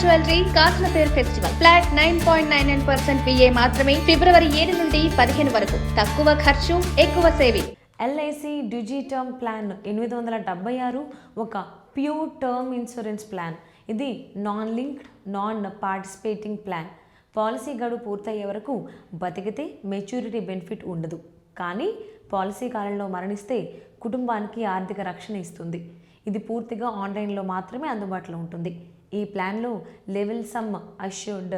Jewellery కాసులపేరు festival flat 9.99% VA మాత్రమే ఫిబ్రవరి 7 నుండి 15 వరకు. తక్కువ ఖర్చు ఎక్కువ సేవింగ్. ఎల్ఐసి డిజిటర్మ్ ప్లాన్ 876 ఒక ప్యూర్ టర్మ్ ఇన్సూరెన్స్ ప్లాన్. ఇది non linked non participating plan. Policy గడువు పూర్తయ్యే వరకు బతికితే మెచ్యూరిటీ బెనిఫిట్ ఉండదు, కానీ పాలసీ కాలంలో మరణిస్తే కుటుంబానికి ఆర్థిక రక్షణ ఇస్తుంది. ఇది పూర్తిగా ఆన్లైన్లో మాత్రమే అందుబాటులో ఉంటుంది. ఈ ప్లాన్లో level sum assured,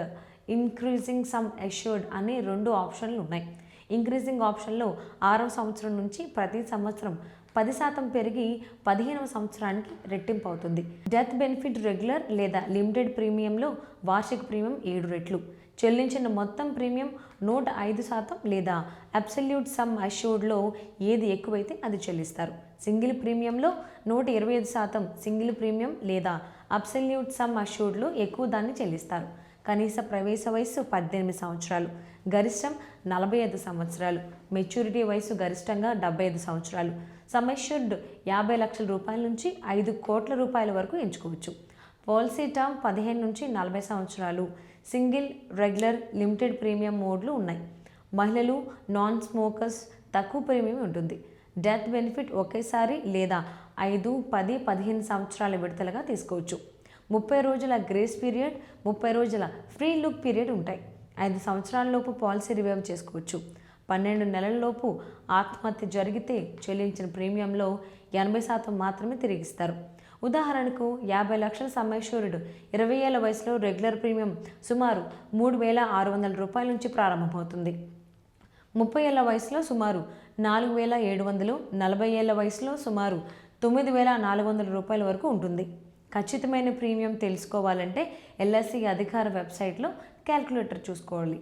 increasing sum assured అనే 2 ఆప్షన్లు ఉన్నాయి. ఇంక్రీజింగ్ ఆప్షన్లో 6వ సంవత్సరం నుంచి ప్రతి సంవత్సరం 10% పెరిగి 15వ సంవత్సరానికి రెట్టింపు అవుతుంది. డెత్ బెనిఫిట్ రెగ్యులర్ లేదా లిమిటెడ్ ప్రీమియంలో వార్షిక ప్రీమియం 7 రెట్లు, చెల్లించిన మొత్తం ప్రీమియం 105% లేదా అబ్సల్యూట్ సమ్ అష్యూర్డ్లో ఏది ఎక్కువైతే అది చెల్లిస్తారు. సింగిల్ ప్రీమియంలో 125% సింగిల్ ప్రీమియం లేదా అబ్సల్యూట్ సమ్ అష్యూర్డ్లో ఎక్కువ దాన్ని చెల్లిస్తారు. కనీస ప్రవేశ వయస్సు 18 సంవత్సరాలు, గరిష్టం 45 సంవత్సరాలు. మెచ్యూరిటీ వయసు గరిష్టంగా 75 సంవత్సరాలు. సమ్ అష్యూర్డ్ 50 లక్షల రూపాయల నుంచి 5 కోట్ల రూపాయల వరకు ఎంచుకోవచ్చు. పాలసీ టర్మ్ 15 నుంచి 40 సంవత్సరాలు. సింగిల్, రెగ్యులర్, లిమిటెడ్ ప్రీమియం మోడ్లు ఉన్నాయి. మహిళలు, నాన్ స్మోకర్స్ తక్కువ ప్రీమియం ఉంటుంది. డెత్ బెనిఫిట్ ఒకేసారి లేదా 5, 10, 15 సంవత్సరాల విడతలుగా తీసుకోవచ్చు. 30 రోజుల గ్రేస్ పీరియడ్, 30 రోజుల ఫ్రీ లుక్ పీరియడ్ ఉంటాయి. 5 సంవత్సరాలలోపు పాలసీ రివైవ్ చేసుకోవచ్చు. 12 నెలలలోపు ఆత్మహత్య జరిగితే చెల్లించిన ప్రీమియంలో 80% మాత్రమే తిరిగిస్తారు. ఉదాహరణకు 50 లక్షల సమ్ అష్యూర్డ్ 20 ఏళ్ల వయసులో రెగ్యులర్ ప్రీమియం సుమారు 3,600 రూపాయల నుంచి ప్రారంభమవుతుంది. 30 ఏళ్ల వయసులో సుమారు 4,700, 40 ఏళ్ల వయసులో సుమారు 9,400 రూపాయల వరకు ఉంటుంది. ఖచ్చితమైన ప్రీమియం తెలుసుకోవాలంటే ఎల్ఐసి అధికార వెబ్సైట్లో క్యాల్కులేటర్ చూసుకోవాలి.